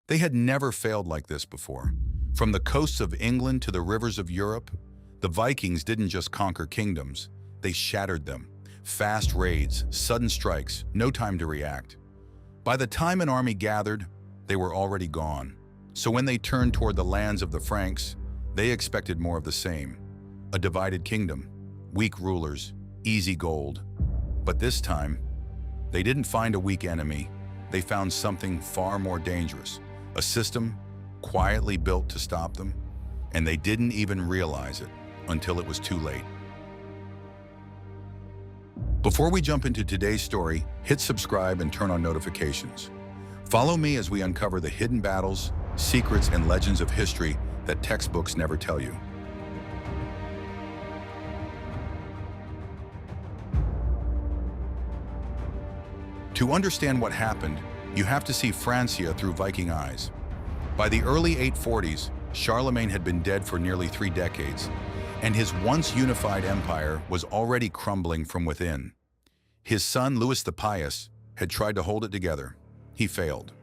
They had never failed like this before. From the coasts of England to the rivers of Europe, the Vikings didn't just conquer kingdoms, they shattered them. Fast raids, sudden strikes, no time to react. By the time an army gathered, they were already gone. So when they turned toward the lands of the Franks, they expected more of the same. A divided kingdom, weak rulers, easy gold. But this time, they didn't find a weak enemy. They found something far more dangerous. A system quietly built to stop them, and they didn't even realize it until it was too late. Before we jump into today's story, hit subscribe and turn on notifications. Follow me as we uncover the hidden battles, secrets, and legends of history that textbooks never tell you. To understand what happened, you have to see Francia through Viking eyes. By the early 840s, Charlemagne had been dead for nearly 3 decades, and his once unified empire was already crumbling from within. His son, Louis the Pious, had tried to hold it together. He failed.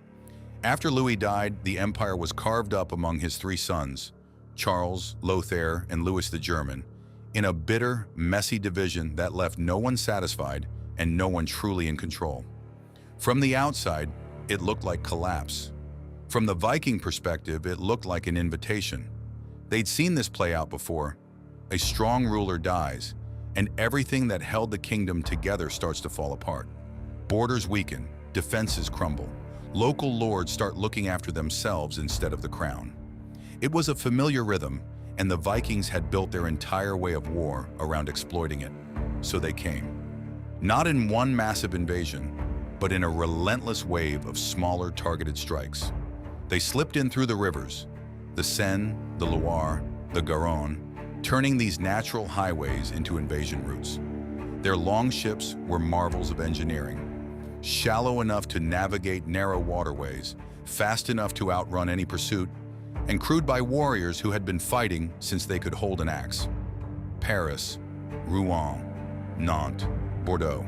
After Louis died, the empire was carved up among his 3 sons, Charles, Lothair, and Louis the German, in a bitter, messy division that left no one satisfied and no one truly in control. From the outside, it looked like collapse. From the Viking perspective, it looked like an invitation. They'd seen this play out before. A strong ruler dies, and everything that held the kingdom together starts to fall apart. Borders weaken, defenses crumble. Local lords start looking after themselves instead of the crown. It was a familiar rhythm, and the Vikings had built their entire way of war around exploiting it. So they came. Not in one massive invasion, but in a relentless wave of smaller targeted strikes. They slipped in through the rivers, the Seine, the Loire, the Garonne, turning these natural highways into invasion routes. Their longships were marvels of engineering, shallow enough to navigate narrow waterways, fast enough to outrun any pursuit, and crewed by warriors who had been fighting since they could hold an axe. Paris, Rouen, Nantes, Bordeaux.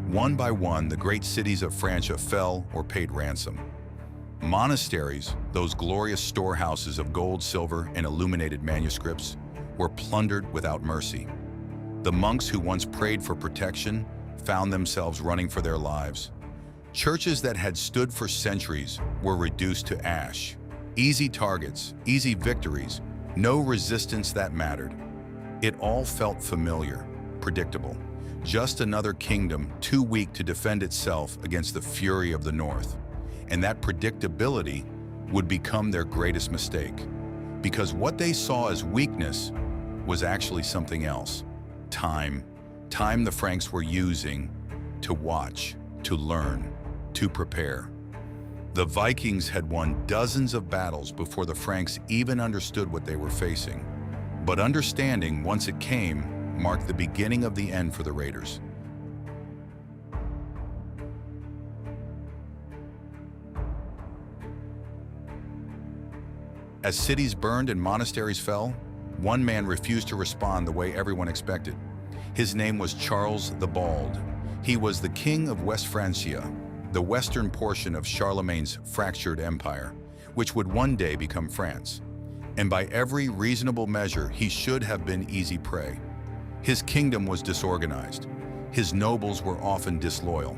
One by one, the great cities of Francia fell or paid ransom. Monasteries, those glorious storehouses of gold, silver, and illuminated manuscripts, were plundered without mercy. The monks who once prayed for protection found themselves running for their lives. Churches that had stood for centuries were reduced to ash. Easy targets, easy victories, no resistance that mattered. It all felt familiar, predictable. Just another kingdom too weak to defend itself against the fury of the north. And that predictability would become their greatest mistake. Because what they saw as weakness was actually something else. Time. Time the Franks were using to watch, to learn, to prepare. The Vikings had won dozens of battles before the Franks even understood what they were facing. But understanding, once it came, marked the beginning of the end for the raiders. As cities burned and monasteries fell, one man refused to respond the way everyone expected. His name was Charles the Bald. He was the king of West Francia, the western portion of Charlemagne's fractured empire, which would one day become France. And by every reasonable measure, he should have been easy prey. His kingdom was disorganized. His nobles were often disloyal.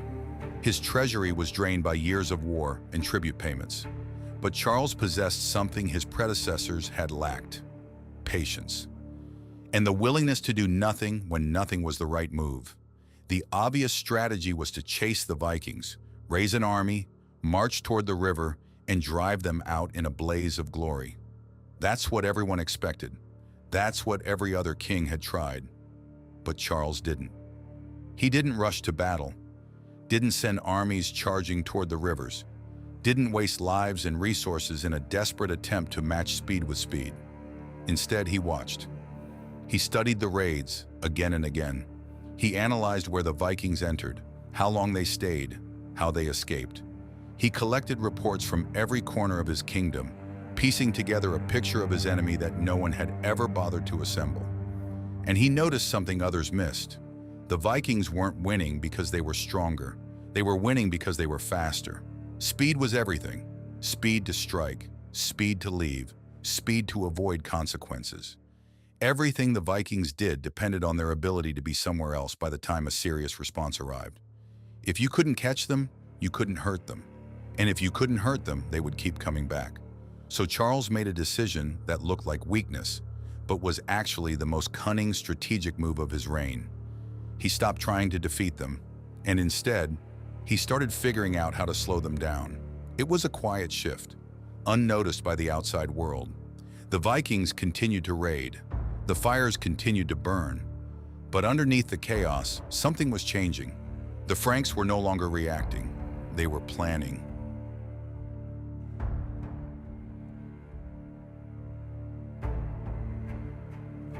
His treasury was drained by years of war and tribute payments. But Charles possessed something his predecessors had lacked: patience. And the willingness to do nothing when nothing was the right move. The obvious strategy was to chase the Vikings, raise an army, march toward the river, and drive them out in a blaze of glory. That's what everyone expected. That's what every other king had tried. But Charles didn't. He didn't rush to battle, didn't send armies charging toward the rivers, didn't waste lives and resources in a desperate attempt to match speed with speed. Instead, he watched. He studied the raids again and again. He analyzed where the Vikings entered, how long they stayed, how they escaped. He collected reports from every corner of his kingdom, piecing together a picture of his enemy that no one had ever bothered to assemble. And he noticed something others missed. The Vikings weren't winning because they were stronger. They were winning because they were faster. Speed was everything. speed to strike, speed to leave, speed to avoid consequences. Everything the Vikings did depended on their ability to be somewhere else by the time a serious response arrived. If you couldn't catch them, you couldn't hurt them. And if you couldn't hurt them, they would keep coming back. So Charles made a decision that looked like weakness, but was actually the most cunning strategic move of his reign. He stopped trying to defeat them, and instead, he started figuring out how to slow them down. It was a quiet shift, unnoticed by the outside world. The Vikings continued to raid. The fires continued to burn. But underneath the chaos, something was changing. The Franks were no longer reacting. They were planning.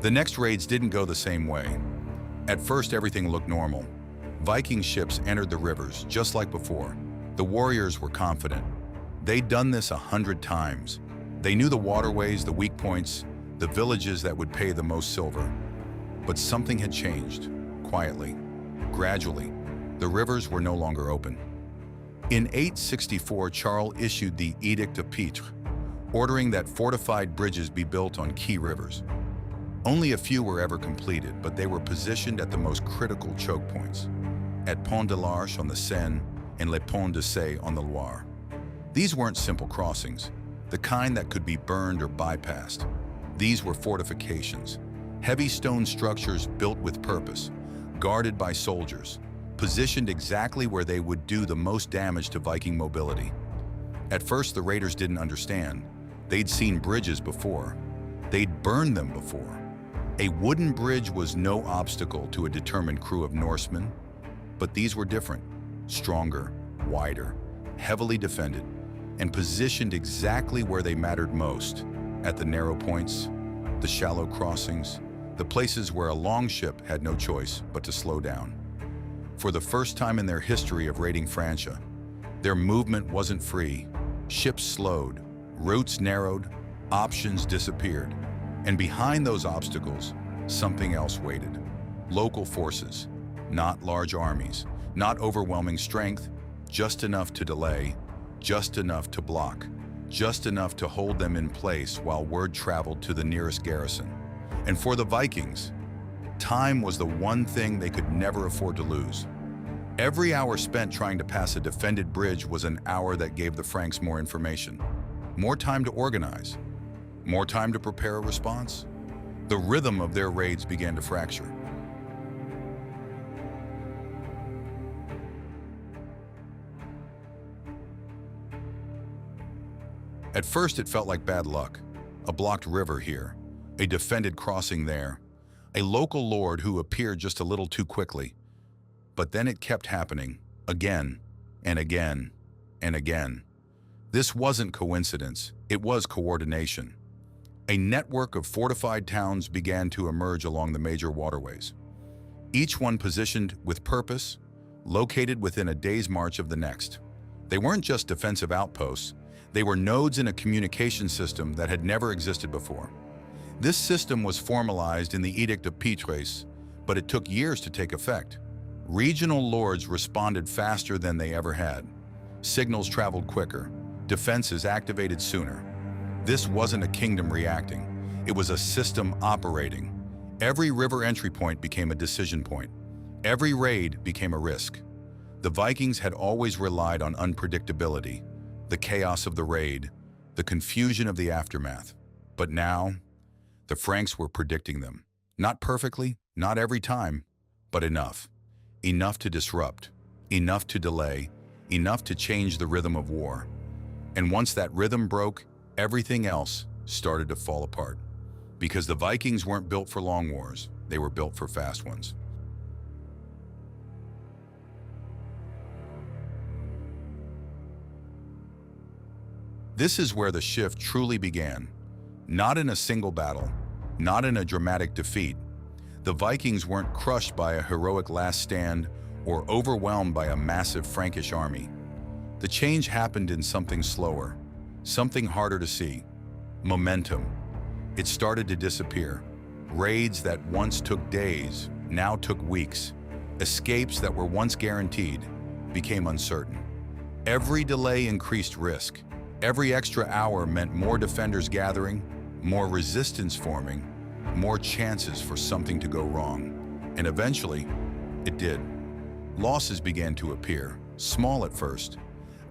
The next raids didn't go the same way. At first, everything looked normal. Viking ships entered the rivers, just like before. The warriors were confident. They'd done this 100 times. They knew the waterways, the weak points, the villages that would pay the most silver. But something had changed, quietly, gradually. The rivers were no longer open. In 864, Charles issued the Edict of Pitre, ordering that fortified bridges be built on key rivers. Only a few were ever completed, but they were positioned at the most critical choke points, at Pont de l'Arche on the Seine and Le Pont de Seine on the Loire. These weren't simple crossings, the kind that could be burned or bypassed. These were fortifications, heavy stone structures built with purpose, guarded by soldiers, positioned exactly where they would do the most damage to Viking mobility. At first, the raiders didn't understand. They'd seen bridges before. They'd burned them before. A wooden bridge was no obstacle to a determined crew of Norsemen, but these were different, stronger, wider, heavily defended, and positioned exactly where they mattered most, at the narrow points, the shallow crossings, the places where a longship had no choice but to slow down. For the first time in their history of raiding Francia, their movement wasn't free. Ships slowed, routes narrowed, options disappeared. And behind those obstacles, something else waited. Local forces, not large armies, not overwhelming strength, just enough to delay, just enough to block, just enough to hold them in place while word traveled to the nearest garrison. And for the Vikings, time was the one thing they could never afford to lose. Every hour spent trying to pass a defended bridge was an hour that gave the Franks more information, more time to organize, more time to prepare a response. The rhythm of their raids began to fracture. At first, it felt like bad luck. A blocked river here, a defended crossing there, a local lord who appeared just a little too quickly. But then it kept happening, again and again and again. This wasn't coincidence, it was coordination. A network of fortified towns began to emerge along the major waterways. Each one positioned with purpose, located within a day's march of the next. They weren't just defensive outposts, they were nodes in a communication system that had never existed before. This system was formalized in the Edict of Pitres, but it took years to take effect. Regional lords responded faster than they ever had. Signals traveled quicker, defenses activated sooner. This wasn't a kingdom reacting, it was a system operating. Every river entry point became a decision point. Every raid became a risk. The Vikings had always relied on unpredictability, the chaos of the raid, the confusion of the aftermath. But now, the Franks were predicting them. Not perfectly, not every time, but enough. Enough to disrupt, enough to delay, enough to change the rhythm of war. And once that rhythm broke, everything else started to fall apart. Because the Vikings weren't built for long wars, they were built for fast ones. This is where the shift truly began. Not in a single battle, not in a dramatic defeat. The Vikings weren't crushed by a heroic last stand or overwhelmed by a massive Frankish army. The change happened in something slower, something harder to see. Momentum. It started to disappear. Raids that once took days now took weeks. Escapes that were once guaranteed became uncertain. Every delay increased risk. Every extra hour meant more defenders gathering, more resistance forming, more chances for something to go wrong. And eventually, it did. Losses began to appear, small at first.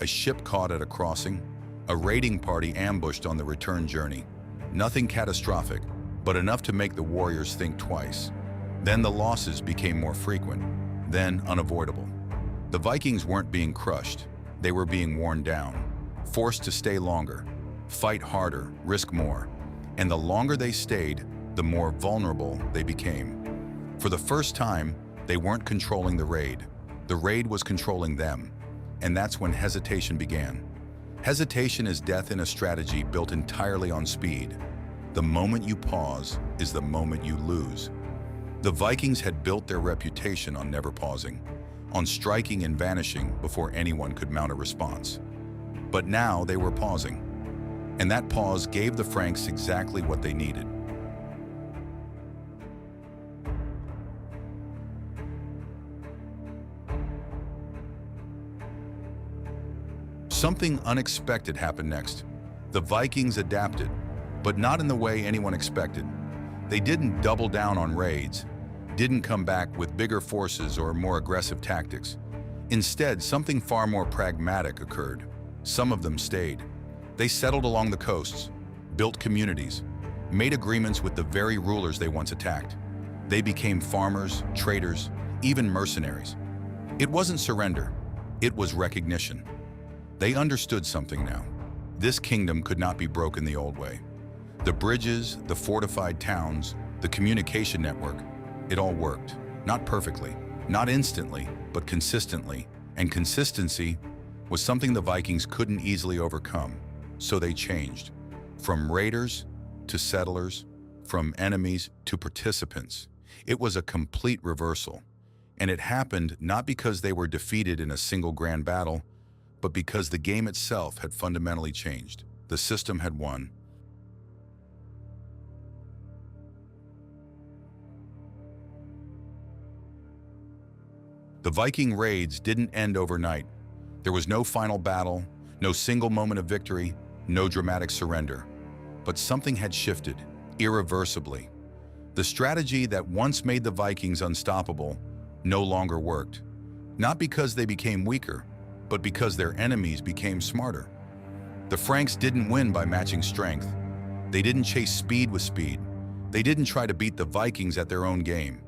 A ship caught at a crossing, a raiding party ambushed on the return journey. Nothing catastrophic, but enough to make the warriors think twice. Then the losses became more frequent, then unavoidable. The Vikings weren't being crushed, they were being worn down, forced to stay longer, fight harder, risk more. And the longer they stayed, the more vulnerable they became. For the first time, they weren't controlling the raid was controlling them. And that's when hesitation began. Hesitation is death in a strategy built entirely on speed. The moment you pause is the moment you lose. The Vikings had built their reputation on never pausing, on striking and vanishing before anyone could mount a response. But now they were pausing, and that pause gave the Franks exactly what they needed. Something unexpected happened next. The Vikings adapted, but not in the way anyone expected. They didn't double down on raids, didn't come back with bigger forces or more aggressive tactics. Instead, something far more pragmatic occurred. Some of them stayed. They settled along the coasts, built communities, made agreements with the very rulers they once attacked. They became farmers, traders, even mercenaries. It wasn't surrender, it was recognition. They understood something now. This kingdom could not be broken the old way. The bridges, the fortified towns, the communication network, it all worked. Not perfectly, not instantly, but consistently. And consistency was something the Vikings couldn't easily overcome. So they changed. From raiders to settlers, from enemies to participants. It was a complete reversal. And it happened not because they were defeated in a single grand battle, but because the game itself had fundamentally changed. The system had won. The Viking raids didn't end overnight. There was no final battle, no single moment of victory, no dramatic surrender. But something had shifted, irreversibly. The strategy that once made the Vikings unstoppable no longer worked. Not because they became weaker, but because their enemies became smarter. The Franks didn't win by matching strength. They didn't chase speed with speed. They didn't try to beat the Vikings at their own game.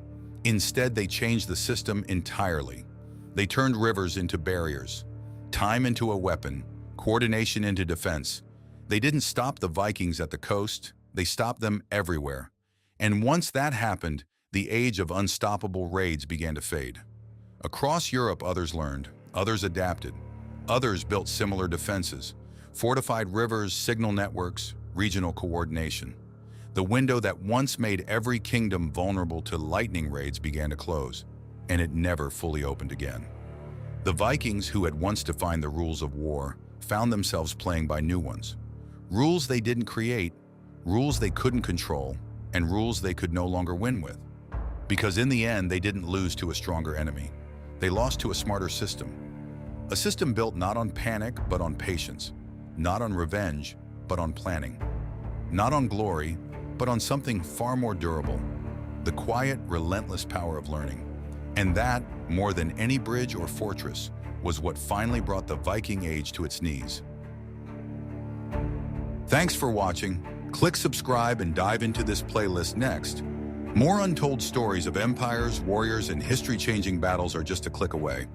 Instead, they changed the system entirely. They turned rivers into barriers, time into a weapon, coordination into defense. They didn't stop the Vikings at the coast, they stopped them everywhere. And once that happened, the age of unstoppable raids began to fade. Across Europe, others learned. Others adapted. Others built similar defenses, fortified rivers, signal networks, regional coordination. The window that once made every kingdom vulnerable to lightning raids began to close, and it never fully opened again. The Vikings, who had once defined the rules of war, found themselves playing by new ones. Rules they didn't create, rules they couldn't control, and rules they could no longer win with. Because in the end, they didn't lose to a stronger enemy. They lost to a smarter system. A system built not on panic, but on patience. Not on revenge, but on planning. Not on glory, but on something far more durable. The quiet, relentless power of learning. And that, more than any bridge or fortress, was what finally brought the Viking Age to its knees. Thanks for watching. Click subscribe and dive into this playlist next. More untold stories of empires, warriors, and history-changing battles are just a click away.